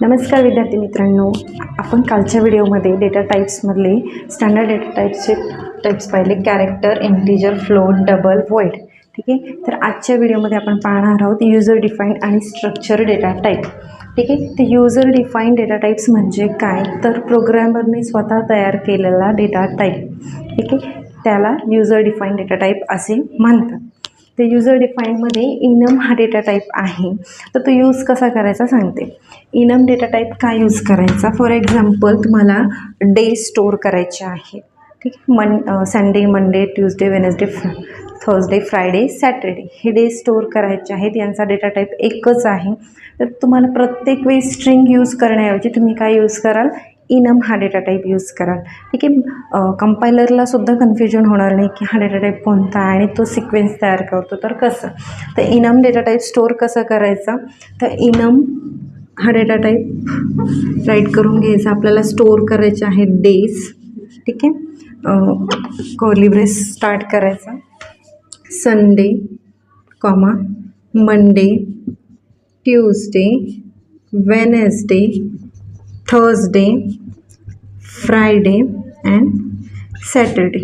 नमस्कार विद्यार्थी मित्रांनो, आपण कालच्या व्हिडिओमध्ये डेटा टाइप्समधले स्टँडर्ड डेटा टाइप्स पाहिले, character, integer, float, double, void. ठीक आहे. तर आजच्या व्हिडिओमध्ये आपण पाहणार आहोत युजर डिफाईन्ड आणि स्ट्रक्चर डेटा टाइप. ठीक आहे. तर युजर डिफाईन्ड डेटा टाइप्स म्हणजे काय, तर प्रोग्रॅमरने स्वतः तयार केलेला डेटा टाइप. ठीक आहे, त्याला युजर डिफाईन्ड डेटा टाइप असे म्हणतात. ते युजर डिफाईनमध्ये इनम हा डेटा टाईप आहे, तर तो यूज कसा करायचा सांगते. इनम डेटा टाईप काय यूज करायचा, फॉर एक्झाम्पल तुम्हाला डे स्टोअर करायचे आहे. ठीक आहे. Sunday, Monday, Tuesday, Wednesday, Thursday, Friday, Saturday हे डे स्टोअर करायचे आहेत. यांचा डेटा टाईप एकच आहे. तर तुम्हाला प्रत्येक वेळी स्ट्रिंग यूज करण्याऐवजी तुम्ही काय यूज कराल, इनम हा डेटा टाईप यूज कराल. ठीक आहे. कंपायलरला सुद्धा कन्फ्युजन होणार नाही की हा डेटा टाईप कोणता आहे आणि तो सिक्वेन्स तयार करतो तर कसं. तर इनम डेटा टाईप स्टोअर कसं करायचा, तर इनम हा डेटा टाईप राईट करून घ्यायचा. आपल्याला स्टोअर करायचे आहे डेज. ठीक आहे. कर्ली ब्रेस स्टार्ट करायचा. Sunday, comma, Monday, Tuesday, Wednesday, Thursday, Friday and Saturday.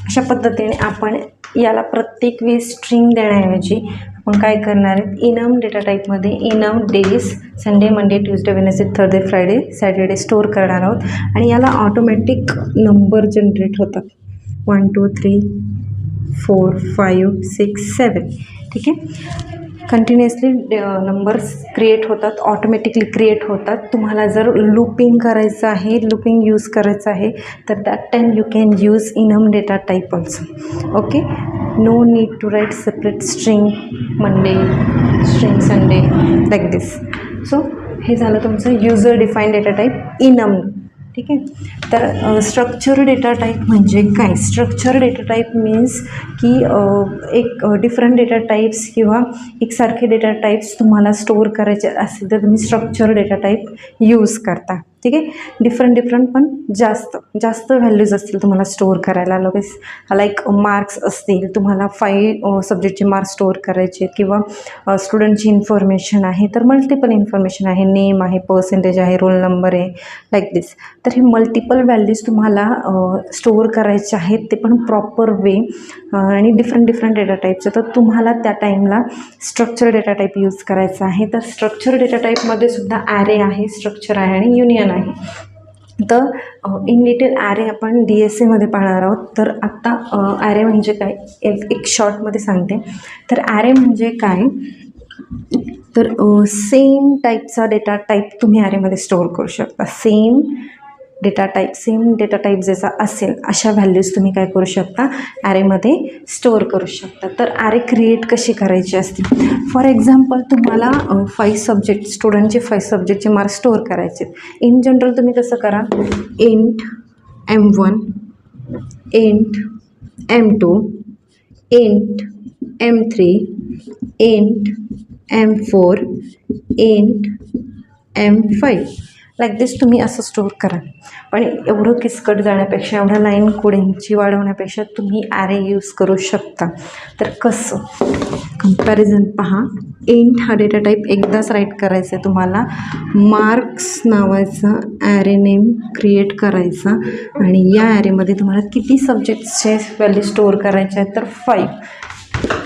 अशा पद्धतीने आपण याला प्रत्येक वेळी स्ट्रिंग देण्याऐवजी आपण काय करणार आहेत, इनम डेटा टाईपमध्ये enum days Sunday, Monday, Tuesday, Wednesday, Thursday, Friday, Saturday store करणार आहोत. आणि याला ऑटोमॅटिक नंबर जनरेट होतात. 1 2 3 4 5 6 7. ठीक आहे. कंटिन्युअसली नंबर्स क्रिएट होतात, ऑटोमॅटिकली क्रिएट होतात. तुम्हाला जर लूपिंग करायचं आहे, लूपिंग यूज करायचं आहे, तर that time you can use enum data type also. Okay. No need to write separate string Monday, string Sunday, like this. So हे झालं तुमचं user define data type enum. ठीक आहे. तर स्ट्रक्चर डेटा टाईप म्हणजे काय, स्ट्रक्चर डेटा टाईप मीन्स की एक डिफरंट डेटा टाईप्स किंवा एकसारखे डेटा टाईप्स तुम्हाला स्टोअर करायचे असेल तर तुम्ही स्ट्रक्चर डेटा टाईप यूज करता. ठीक आहे. डिफरंट पण जास्त व्हॅल्यूज असतील तुम्हाला स्टोअर करायला. लाईक मार्क्स असतील, तुम्हाला 5 सब्जेक्टचे मार्क्स स्टोअर करायचे किंवा स्टुडंटची इन्फॉर्मेशन आहे, तर मल्टिपल इन्फॉर्मेशन आहे, नेम आहे, पर्सेंटेज आहे, रोल नंबर आहे, लाईक दिस. तर हे मल्टिपल व्हॅल्यूज तुम्हाला स्टोअर करायचे आहेत, ते पण प्रॉपर वे आणि डिफरंट डेटा टाईपचं. तर तुम्हाला त्या टाईमला स्ट्रक्चर डेटा टाईप यूज करायचा आहे. तर स्ट्रक्चर डेटा टाईपमध्ये सुद्धा ॲरे आहे, स्ट्रक्चर आहे आणि युनियन आहे. तर इन डिटेल ॲरे आपण DSAमध्ये पाहणार आहोत. तर आत्ता ॲरे म्हणजे काय एक शॉर्टमध्ये सांगते. तर ॲरे म्हणजे काय, तर सेम टाईपचा डेटा टाईप तुम्ही ॲरेमध्ये स्टोअर करू शकता. सेम डेटा टाईप जसा असेल अशा व्हॅल्यूज तुम्ही काय करू शकता, ॲरेमध्ये स्टोअर करू शकता. तर ॲरे क्रिएट कशी करायची असते, फॉर एक्झाम्पल तुम्हाला 5 सब्जेक्ट स्टुडंटचे 5 सब्जेक्टचे मार्क्स स्टोअर करायचे. इन जनरल तुम्ही कसं करा, int M1, int M2, int M3, int M4, int M5, like this तुम्ही असं स्टोअर करा. पण एवढं किचकट जाण्यापेक्षा, एवढ्या लाईन कोडिंगची वाढवण्यापेक्षा तुम्ही ॲरे यूज करू शकता. तर कसं, कंपॅरिझन पहा. इंट हा डेटा टाईप एकदाच राईट करायचा आहे तुम्हाला. मार्क्स नावाचा ॲरे नेम क्रिएट करायचा आणि या ॲरेमध्ये तुम्हाला किती सब्जेक्ट्सचे व्हॅल्यू स्टोअर करायचे आहेत, तर 5.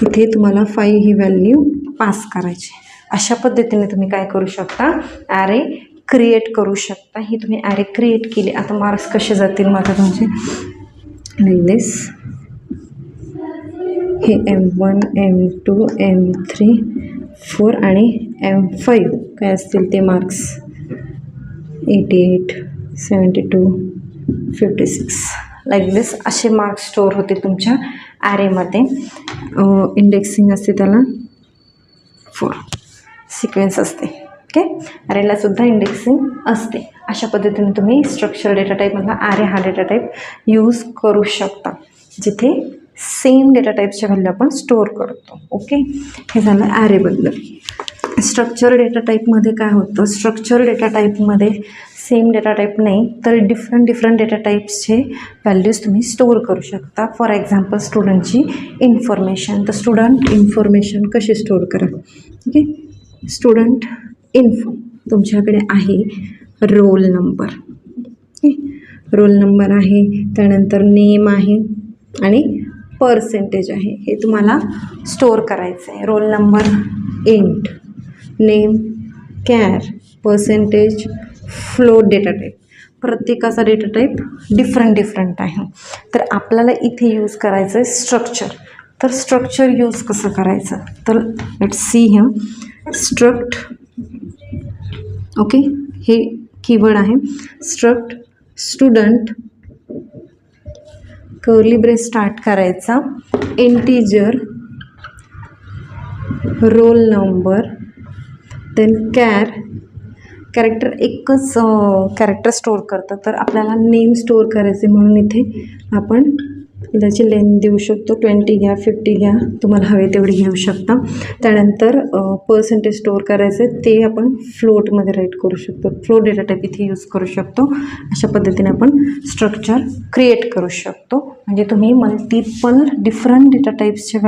इथे तुम्हाला 5 ही व्हॅल्यू पास करायची. अशा पद्धतीने तुम्ही काय करू शकता, ॲरे क्रिएट करू शकता. ही तुम्ही ॲरे क्रिएट केली. आता मार्क्स कसे जातील माझा तुमचे, लाईक दिस. हे M1, M2, M3, 4 आणि M5 काय असतील ते मार्क्स, 88, 72, 56, लाईक दिस. असे मार्क्स स्टोअर होते तुमच्या ॲरेमध्ये. इंडेक्सिंग असते, त्याला 4 सिक्वेन्स असते. ओके. ॲरेला सुद्धा इंडेक्सिंग असते. अशा पद्धतीने तुम्ही स्ट्रक्चर डेटा टाईपमधला ॲरे हा डेटा टाईप यूज करू शकता, जिथे सेम डेटा टाईपच्या व्हॅल्यू आपण स्टोअर करतो. ओके. हे झालं ॲरेबद्दल. स्ट्रक्चर डेटा टाईपमध्ये काय होतं, स्ट्रक्चर डेटा टाईपमध्ये सेम डेटा टाईप नाही तर डिफरंट डेटा टाईप्सचे व्हॅल्यूज तुम्ही स्टोअर करू शकता. फॉर एक्झाम्पल स्टुडंटची इन्फॉर्मेशन, तर स्टुडंट इन्फॉर्मेशन कशी स्टोअर करा. ओके. स्टुडंट इन्फो तुमच्याकडे आहे रोल नंबर. रोल नंबर आहे, त्यानंतर नेम आहे आणि पर्सेंटेज आहे. हे तुम्हाला स्टोअर करायचं आहे. Roll number int, name care, percentage float data type. प्रत्येकाचा डेटा टाईप डिफरंट आहे. तर आपल्याला इथे यूज करायचं आहे स्ट्रक्चर. तर स्ट्रक्चर यूज कसं करायचं, तर let's see here struct. Okay, हे कीवर्ड आहे struct student, curly brace start करायचा, integer roll number, then character एकच कॅरेक्टर स्टोअर करतं. तर आपल्याला नेम स्टोअर करायचे म्हणून इथे आपण त्याची लेंथ देऊ शकतो. 20 घ्या, 50 घ्या, तुम्हाला हवे तेवढी घेऊ शकता. त्यानंतर पर्सेंटेज स्टोअर करायचे, ते आपण फ्लोटमध्ये राईट करू शकतो. फ्लोट डेटा टाईप इथे यूज करू शकतो. अशा पद्धतीने आपण स्ट्रक्चर क्रिएट करू शकतो. म्हणजे तुम्ही मल्टिपल डिफरंट डेटा टाईप्सचे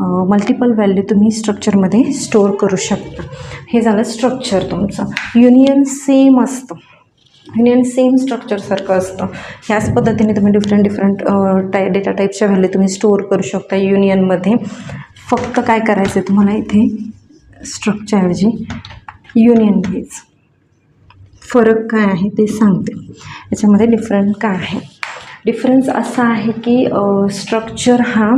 मल्टिपल व्हॅल्यू तुम्ही स्ट्रक्चरमध्ये स्टोअर करू शकता. हे झालं स्ट्रक्चर तुमचं. युनियन सेम असतं, युनियन सेम स्ट्रक्चरसारखं असतं. ह्याच पद्धतीने तुम्ही डिफरंट डेटा टाईपच्या व्हॅल्यू तुम्ही स्टोअर करू शकता युनियनमध्ये. फक्त काय करायचं आहे तुम्हाला इथे स्ट्रक्चरऐवजी युनियन घ्यायचं. फरक काय आहे ते सांगते. याच्यामध्ये डिफरंट काय आहे. डिफरन्स असा आहे की स्ट्रक्चर हा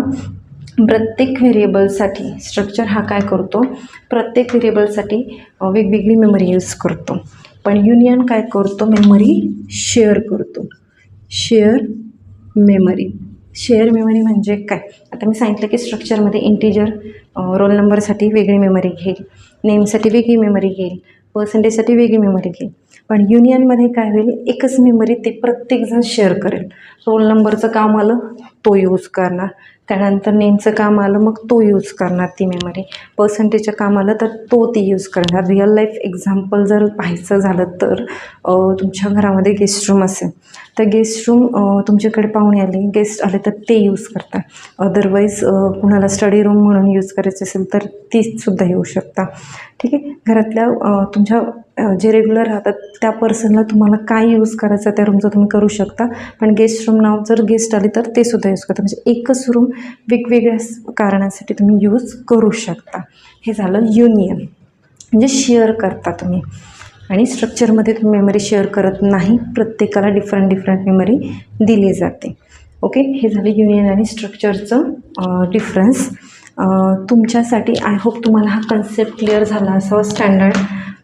प्रत्येक व्हेरिएबलसाठी स्ट्रक्चर हा काय करतो, प्रत्येक व्हेरिएबलसाठी वेगवेगळी मेमरी यूज करतो. पण युनियन काय करतो, मेमरी शेअर करतो. शेअर मेमरी म्हणजे काय, आता मी सांगितलं की स्ट्रक्चरमध्ये इंटीजर रोल नंबरसाठी वेगळी मेमरी घेईल, नेमसाठी वेगळी मेमरी घेईल, पर्सेंटेजसाठी वेगळी मेमरी घेईल. पण युनियनमध्ये काय होईल, एकच मेमरी ते प्रत्येकजण शेअर करेल. रोल नंबरचं काम आलं तो यूज करणार, त्यानंतर नेमचं काम आलं मग तो यूज करणार ती मेमरी, पर्सेंटेजचं काम आलं तर तो ती यूज करणार. रिअल लाईफ एक्झाम्पल जर पाहायचं झालं तर तुमच्या घरामध्ये गेस्ट रूम असेल तर गेस्ट रूम तुमच्याकडे पाहुणे आले, गेस्ट आले तर ते यूज करतात. अदरवाईज कुणाला स्टडी रूम म्हणून यूज करायचं असेल तर तीसुद्धा येऊ शकता. ठीक आहे, घरातल्या तुमच्या जे रेग्युलर राहतात त्या पर्सनला तुम्हाला काय यूज करायचं त्या रूमचं तुम्ही करू शकता. पण गेस्ट रूम नाव जर गेस्ट आले तर ते सुद्धा यूज करता. म्हणजे एकच रूम वेगवेगळ्या कारणासाठी तुम्ही यूज करू शकता. हे झालं युनियन, म्हणजे शेअर करता तुम्ही. आणि स्ट्रक्चरमध्ये तुम्ही मेमरी शेअर करत नाही, प्रत्येकाला डिफरंट मेमरी दिली जाते. ओके, हे झालं युनियन आणि स्ट्रक्चरचं डिफरन्स. तुमच्यासाठी आय होप तुम्हाला हा कन्सेप्ट क्लिअर झाला असावा. स्टँडर्ड,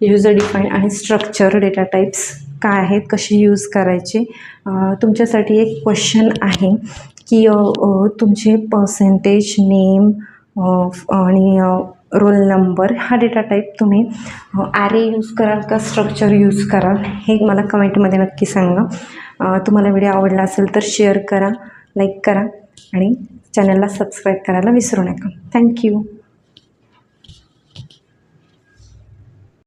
युजर डिफाईन आणि स्ट्रक्चर डेटा टाईप्स काय आहेत, कसे यूज करायचे. तुमच्यासाठी एक क्वेश्चन आहे की तुमचे पर्सेंटेज, नेम आणि रोल नंबर हा डेटा टाईप तुम्ही ॲरे यूज कराल का स्ट्रक्चर यूज कराल, हे मला कमेंटमध्ये नक्की सांगा. तुम्हाला व्हिडिओ आवडला असेल तर शेअर करा, लाईक करा आणि चॅनलला सबस्क्राईब करायला विसरू नका. थँक्यू.